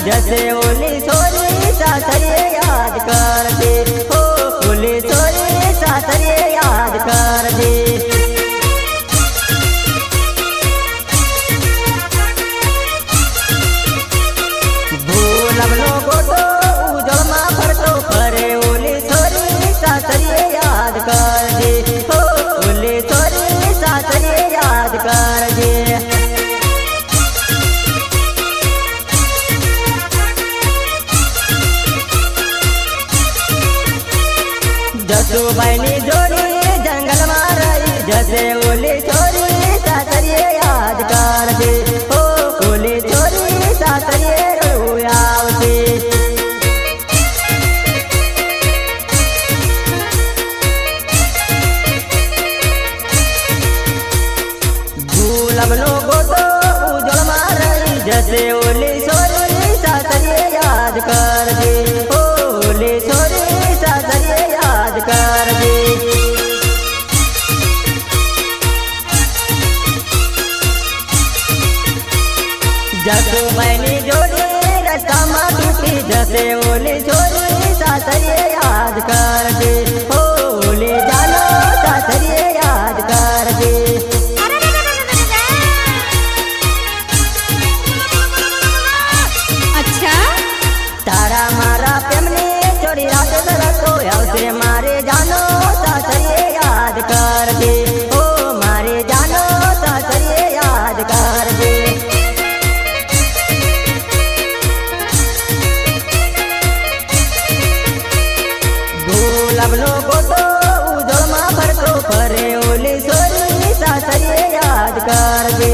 जैसे ओली सोरी सासरे याद कर दे हो ओली सोरी सासरे याद कर दे भूलब लोगो तो उजल मा फरतो फरे ओली सोरी सासरे याद कर दे हो ओली सोरी सासरे याद कर दे जसू बहनी जोड़ी जंगल में रही जैसे ओली छोरी सासरे याद कर दे हो ओली छोरी सासरे रोयावती भूलब लोगो तो उजल में रही जैसे ओली छोरी सासरे याद कर दे हो ओली छोरी सासरे याद कर दे जसू बहनी जोड़ी रास्ता में टूटी जैसे ओली छोरी सासरे याद कर दे हो ओली जानो सासरे याद कर दे अच्छा तारा मारा प्रेमने चोरी रात तो आवते मारे जानो सासरे याद कर दे हो मारे जानो सासरे याद कर दे भूलब लोगो तो उजल मा फरतो फरे ओली सोरी सासरे याद कर दे